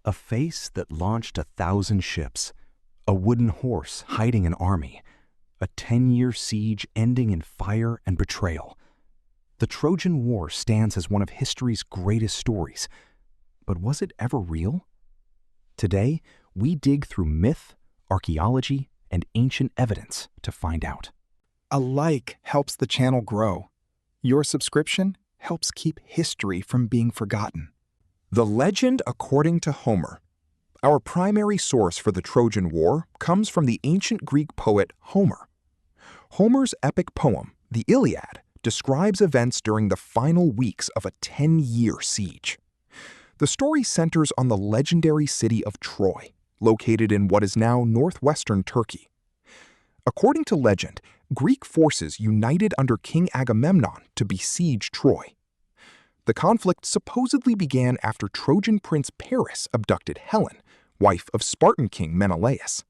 A face that launched 1,000 ships, a wooden horse hiding an army, a 10-year siege ending in fire and betrayal. The Trojan War stands as one of history's greatest stories. But was it ever real? Today, we dig through myth, archaeology, and ancient evidence to find out. A like helps the channel grow. Your subscription helps keep history from being forgotten. The legend according to Homer. Our primary source for the Trojan War comes from the ancient Greek poet Homer. Homer's epic poem, the Iliad, describes events during the final weeks of a 10-year siege. The story centers on the legendary city of Troy, located in what is now northwestern Turkey. According to legend, Greek forces united under King Agamemnon to besiege Troy. The conflict supposedly began after Trojan prince Paris abducted Helen, wife of Spartan king Menelaus.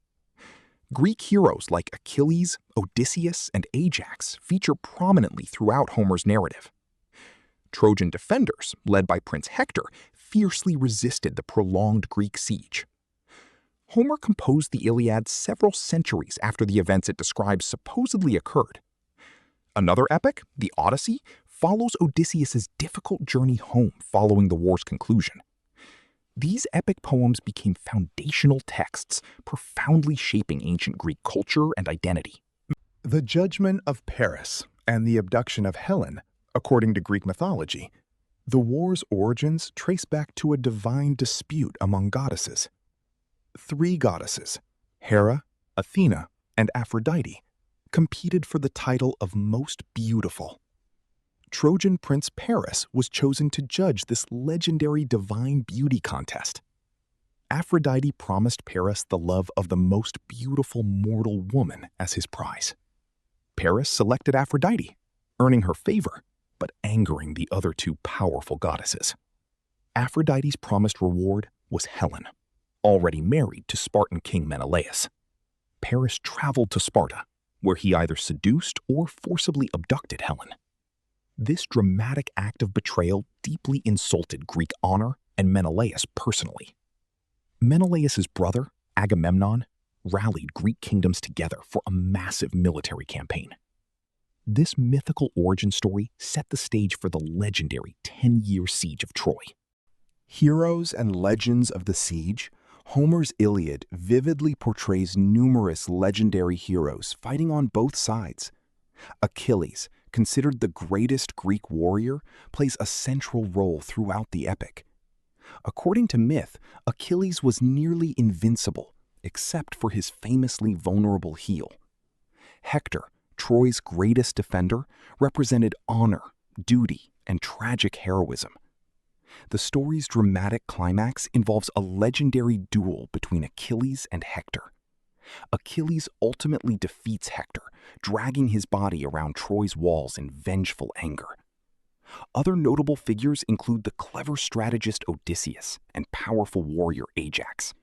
Greek heroes like Achilles, Odysseus, and Ajax feature prominently throughout Homer's narrative. Trojan defenders, led by Prince Hector, fiercely resisted the prolonged Greek siege. Homer composed the Iliad several centuries after the events it describes supposedly occurred. Another epic, the Odyssey, follows Odysseus' difficult journey home following the war's conclusion. These epic poems became foundational texts, profoundly shaping ancient Greek culture and identity. The judgment of Paris and the abduction of Helen, according to Greek mythology, the war's origins trace back to a divine dispute among goddesses. 3 goddesses, Hera, Athena, and Aphrodite, competed for the title of Most Beautiful. Trojan Prince Paris was chosen to judge this legendary divine beauty contest. Aphrodite promised Paris the love of the most beautiful mortal woman as his prize. Paris selected Aphrodite, earning her favor, but angering the other 2 powerful goddesses. Aphrodite's promised reward was Helen, already married to Spartan king Menelaus. Paris traveled to Sparta, where he either seduced or forcibly abducted Helen. This dramatic act of betrayal deeply insulted Greek honor and Menelaus personally. Menelaus' brother, Agamemnon, rallied Greek kingdoms together for a massive military campaign. This mythical origin story set the stage for the legendary 10-year siege of Troy. Heroes and legends of the siege, Homer's Iliad vividly portrays numerous legendary heroes fighting on both sides. Achilles, considered the greatest Greek warrior, plays a central role throughout the epic. According to myth, Achilles was nearly invincible, except for his famously vulnerable heel. Hector, Troy's greatest defender, represented honor, duty, and tragic heroism. The story's dramatic climax involves a legendary duel between Achilles and Hector. Achilles ultimately defeats Hector, dragging his body around Troy's walls in vengeful anger. Other notable figures include the clever strategist Odysseus and powerful warrior Ajax.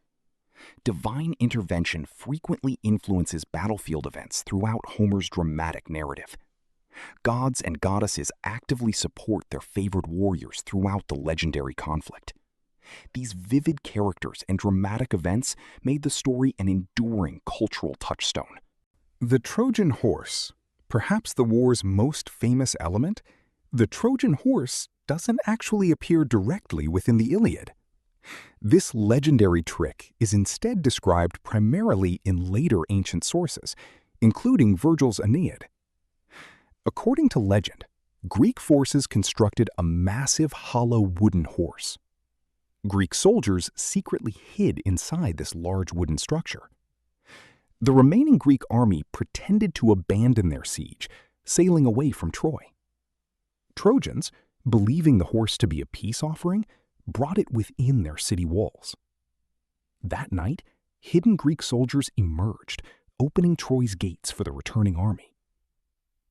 Divine intervention frequently influences battlefield events throughout Homer's dramatic narrative. Gods and goddesses actively support their favored warriors throughout the legendary conflict. These vivid characters and dramatic events made the story an enduring cultural touchstone. The Trojan Horse, perhaps the war's most famous element, the Trojan Horse doesn't actually appear directly within the Iliad. This legendary trick is instead described primarily in later ancient sources, including Virgil's Aeneid. According to legend, Greek forces constructed a massive hollow wooden horse. Greek soldiers secretly hid inside this large wooden structure. The remaining Greek army pretended to abandon their siege, sailing away from Troy. Trojans, believing the horse to be a peace offering, brought it within their city walls. That night, hidden Greek soldiers emerged, opening Troy's gates for the returning army.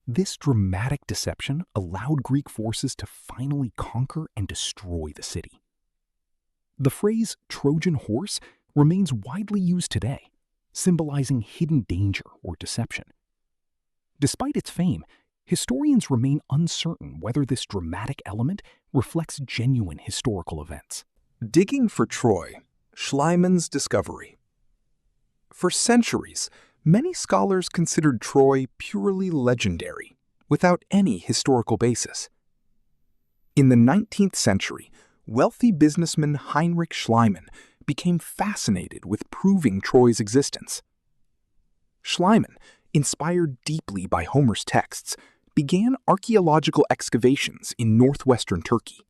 This dramatic deception allowed Greek forces to finally conquer and destroy the city. The phrase Trojan horse remains widely used today, symbolizing hidden danger or deception. Despite its fame, historians remain uncertain whether this dramatic element reflects genuine historical events. Digging for Troy, Schliemann's discovery. For centuries, many scholars considered Troy purely legendary, without any historical basis. In the 19th century, wealthy businessman Heinrich Schliemann became fascinated with proving Troy's existence. Schliemann, inspired deeply by Homer's texts, began archaeological excavations in northwestern Turkey.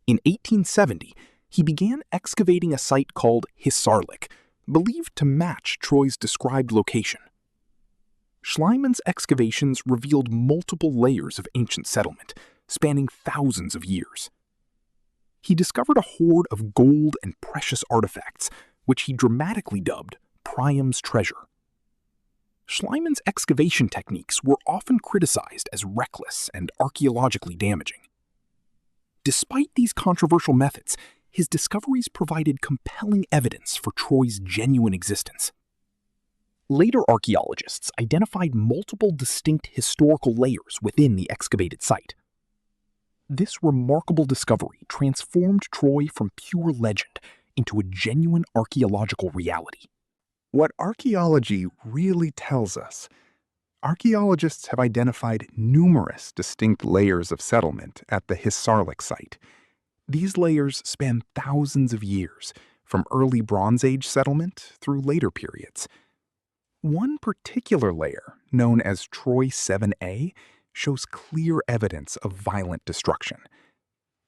In 1870, he began excavating a site called Hisarlik, believed to match Troy's described location. Schliemann's excavations revealed multiple layers of ancient settlement, spanning thousands of years. He discovered a hoard of gold and precious artifacts, which he dramatically dubbed Priam's treasure. Schliemann's excavation techniques were often criticized as reckless and archaeologically damaging. Despite these controversial methods, his discoveries provided compelling evidence for Troy's genuine existence. Later archaeologists identified multiple distinct historical layers within the excavated site. This remarkable discovery transformed Troy from pure legend into a genuine archaeological reality. What archaeology really tells us, archaeologists have identified numerous distinct layers of settlement at the Hisarlik site. These layers span thousands of years, from early Bronze Age settlement through later periods. One particular layer, known as Troy 7A, shows clear evidence of violent destruction.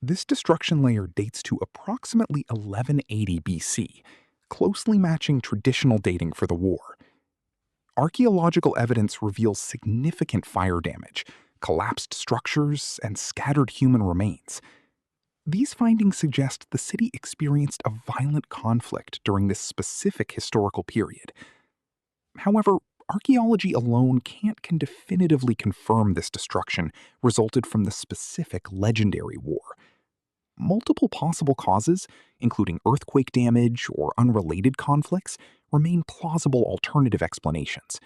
This destruction layer dates to approximately 1180 BC, closely matching traditional dating for the war. Archaeological evidence reveals significant fire damage, collapsed structures, and scattered human remains. These findings suggest the city experienced a violent conflict during this specific historical period. However, archaeology alone can definitively confirm this destruction resulted from the specific legendary war. Multiple possible causes, including earthquake damage or unrelated conflicts, remain plausible alternative explanations.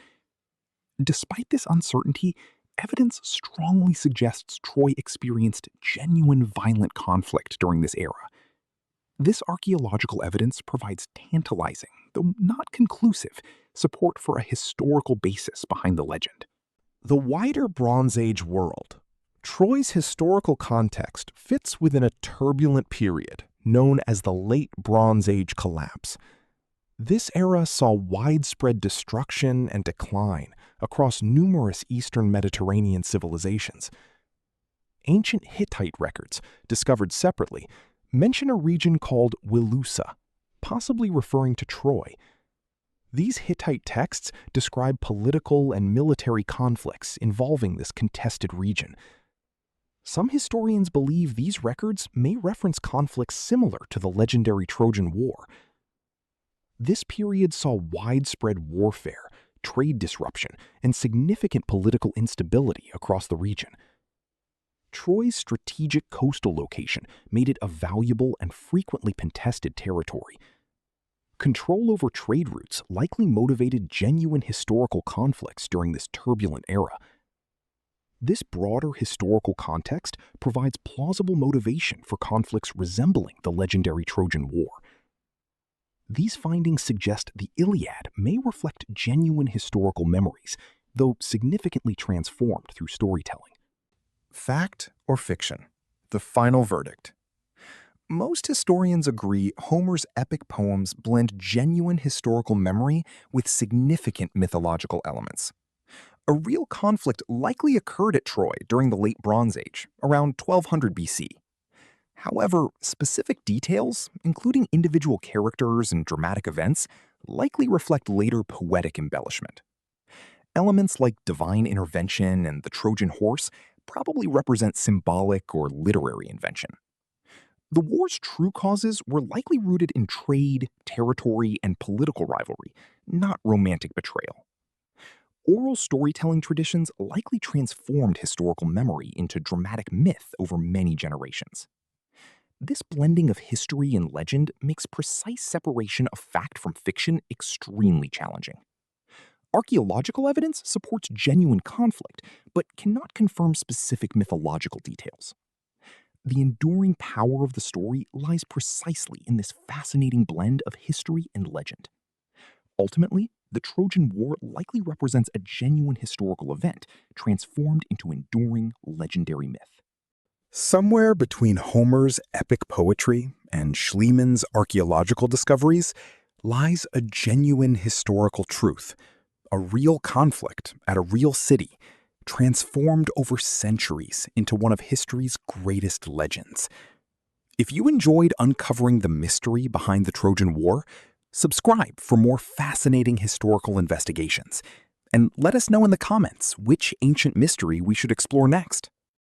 Despite this uncertainty, evidence strongly suggests Troy experienced genuine violent conflict during this era. This archaeological evidence provides tantalizing, though not conclusive, support for a historical basis behind the legend. The wider Bronze Age world, Troy's historical context fits within a turbulent period known as the Late Bronze Age collapse. This era saw widespread destruction and decline across numerous Eastern Mediterranean civilizations. Ancient Hittite records, discovered separately, mention a region called Wilusa, possibly referring to Troy. These Hittite texts describe political and military conflicts involving this contested region. Some historians believe these records may reference conflicts similar to the legendary Trojan War. This period saw widespread warfare, trade disruption, and significant political instability across the region. Troy's strategic coastal location made it a valuable and frequently contested territory. Control over trade routes likely motivated genuine historical conflicts during this turbulent era. This broader historical context provides plausible motivation for conflicts resembling the legendary Trojan War. These findings suggest the Iliad may reflect genuine historical memories, though significantly transformed through storytelling. Fact or fiction? The final verdict. Most historians agree Homer's epic poems blend genuine historical memory with significant mythological elements. A real conflict likely occurred at Troy during the Late Bronze Age, around 1200 BC. However, specific details, including individual characters and dramatic events, likely reflect later poetic embellishment. Elements like divine intervention and the Trojan Horse probably represent symbolic or literary invention. The war's true causes were likely rooted in trade, territory, and political rivalry, not romantic betrayal. Oral storytelling traditions likely transformed historical memory into dramatic myth over many generations. This blending of history and legend makes precise separation of fact from fiction extremely challenging. Archaeological evidence supports genuine conflict, but cannot confirm specific mythological details. The enduring power of the story lies precisely in this fascinating blend of history and legend. Ultimately, the Trojan War likely represents a genuine historical event transformed into enduring legendary myth. Somewhere between Homer's epic poetry and Schliemann's archaeological discoveries lies a genuine historical truth, a real conflict at a real city, transformed over centuries into one of history's greatest legends. If you enjoyed uncovering the mystery behind the Trojan War, subscribe for more fascinating historical investigations, and let us know in the comments which ancient mystery we should explore next.